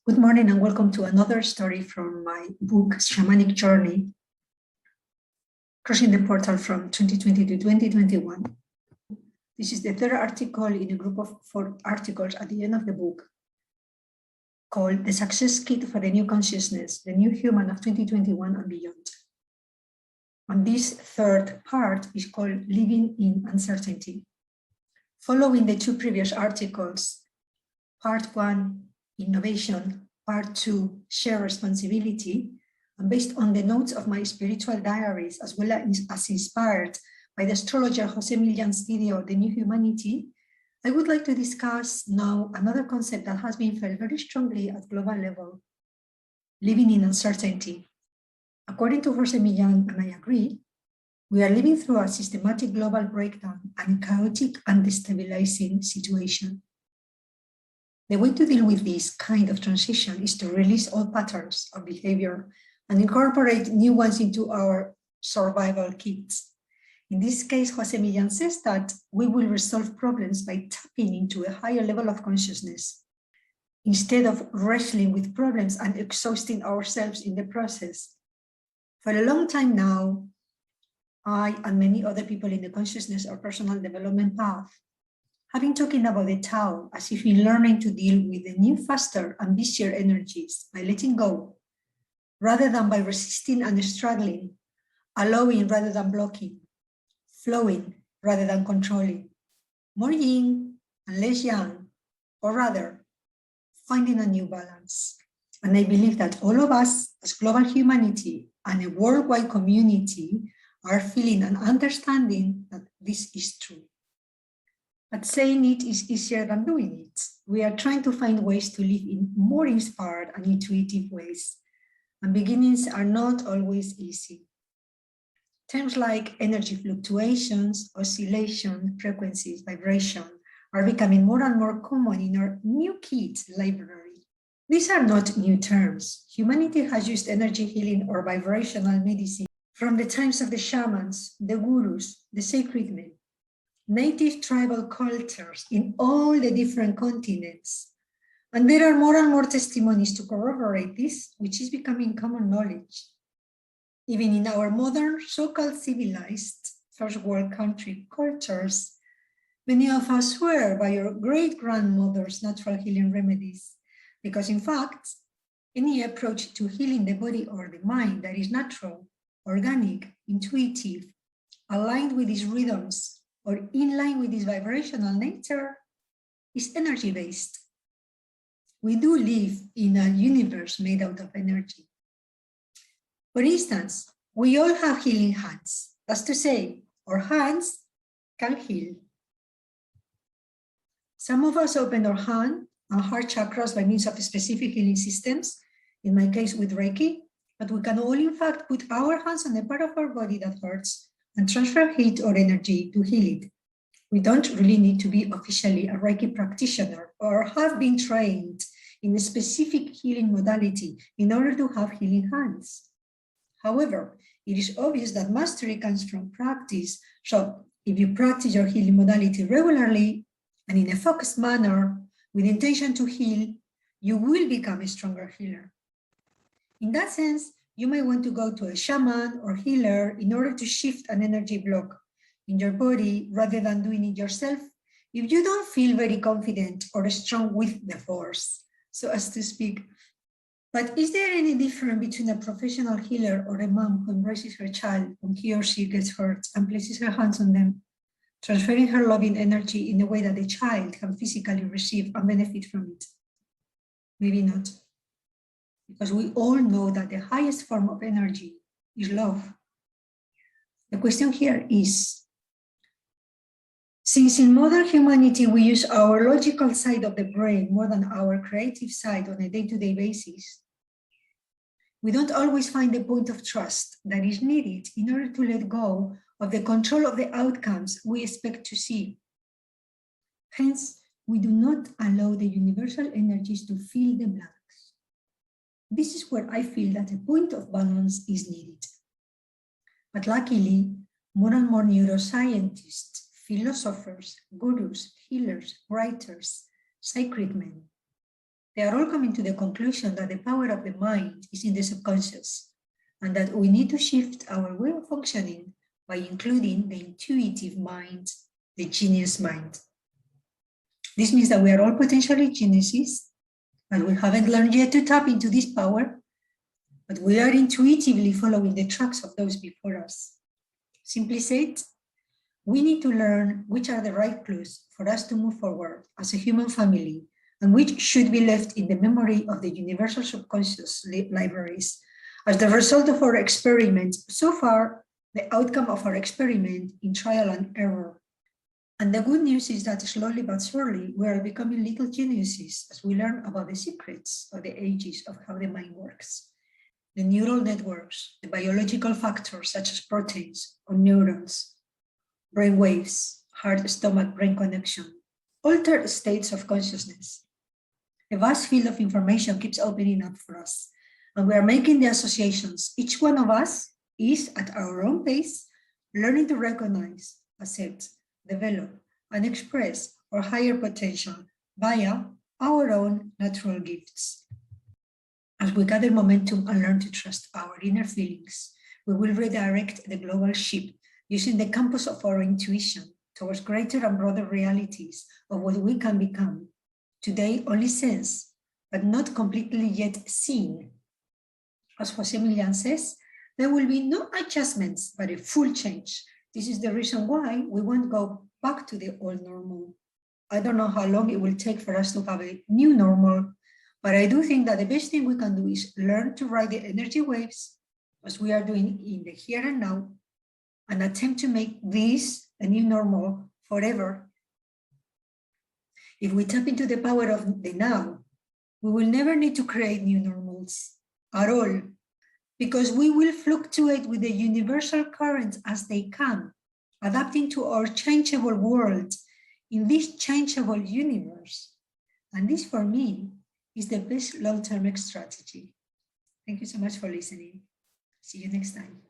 Good morning and welcome to another story from my book, Shamanic Journey, crossing the portal from 2020 to 2021. This is the third article in a group of 4 articles at the end of the book called The Success Kit for the New Consciousness, the New Human of 2021 and Beyond. And this third part is called Living in Uncertainty. Following the 2 previous articles, part 1, Innovation, part 2, Share Responsibility, and based on the notes of my spiritual diaries, as well as inspired by the astrologer Jose Millan's video, The New Humanity, I would like to discuss now another concept that has been felt very strongly at global level, living in uncertainty. According to Jose Millan, and I agree, we are living through a systematic global breakdown and chaotic and destabilizing situation. The way to deal with this kind of transition is to release all patterns of behavior and incorporate new ones into our survival kits. In this case, Jose Millan says that we will resolve problems by tapping into a higher level of consciousness, instead of wrestling with problems and exhausting ourselves in the process. For a long time now, I and many other people in the consciousness or personal development path have been talking about the Tao as if in learning to deal with the new, faster and busier energies by letting go, rather than by resisting and struggling, allowing rather than blocking, flowing rather than controlling, more yin and less yang, or rather, finding a new balance. And I believe that all of us as global humanity and a worldwide community are feeling and understanding that this is true. But saying it is easier than doing it. We are trying to find ways to live in more inspired and intuitive ways. And beginnings are not always easy. Terms like energy fluctuations, oscillation, frequencies, vibration are becoming more and more common in our new kit library. These are not new terms. Humanity has used energy healing or vibrational medicine from the times of the shamans, the gurus, the sacred men, native tribal cultures in all the different continents. And there are more and more testimonies to corroborate this, which is becoming common knowledge. Even in our modern, so-called civilized, first world country cultures, many of us swear by our great-grandmother's natural healing remedies, because in fact, any approach to healing the body or the mind that is natural, organic, intuitive, aligned with these rhythms, or in line with this vibrational nature, is energy-based. We do live in a universe made out of energy. For instance, we all have healing hands. That's to say, our hands can heal. Some of us open our hand and heart chakras by means of specific healing systems, in my case with Reiki, but we can all in fact put our hands on the part of our body that hurts and transfer heat or energy to heal it. We don't really need to be officially a Reiki practitioner or have been trained in a specific healing modality in order to have healing hands. However, it is obvious that mastery comes from practice. So if you practice your healing modality regularly and in a focused manner with intention to heal, you will become a stronger healer. In that sense, you may want to go to a shaman or healer in order to shift an energy block in your body rather than doing it yourself if you don't feel very confident or strong with the force, so as to speak. But is there any difference between a professional healer or a mom who embraces her child when he or she gets hurt and places her hands on them, transferring her loving energy in a way that the child can physically receive and benefit from it? Maybe not. Because we all know that the highest form of energy is love. The question here is, since in modern humanity we use our logical side of the brain more than our creative side on a day-to-day basis, we don't always find the point of trust that is needed in order to let go of the control of the outcomes we expect to see. Hence, we do not allow the universal energies to fill the blanks. This is where I feel that a point of balance is needed. But luckily, more and more neuroscientists, philosophers, gurus, healers, writers, sacred men, They are all coming to the conclusion that the power of the mind is in the subconscious, and that we need to shift our way of functioning by including the intuitive mind, the genius mind. This means that we are all potentially geniuses, and we haven't learned yet to tap into this power, but we are intuitively following the tracks of those before us. Simply said, we need to learn which are the right clues for us to move forward as a human family, and which should be left in the memory of the universal subconscious libraries as the result of our experiment. So far, the outcome of our experiment in trial and error. And the good news is that slowly but surely, we are becoming little geniuses as we learn about the secrets of the ages of how the mind works. The neural networks, the biological factors such as proteins or neurons, brain waves, heart-stomach-brain connection, altered states of consciousness. A vast field of information keeps opening up for us, and we are making the associations. Each one of us is, at our own pace, learning to recognize, accept, develop, and express our higher potential via our own natural gifts. As we gather momentum and learn to trust our inner feelings, we will redirect the global ship using the compass of our intuition towards greater and broader realities of what we can become. Today, only sense, but not completely yet seen. As Jose Milian says, there will be no adjustments, but a full change. This is the reason why we won't go back to the old normal. I don't know how long it will take for us to have a new normal, but I do think that the best thing we can do is learn to ride the energy waves, as we are doing in the here and now, and attempt to make this a new normal forever. If we tap into the power of the now, we will never need to create new normals at all, because we will fluctuate with the universal currents as they come, adapting to our changeable world in this changeable universe. And this, for me, is the best long-term strategy. Thank you so much for listening. See you next time.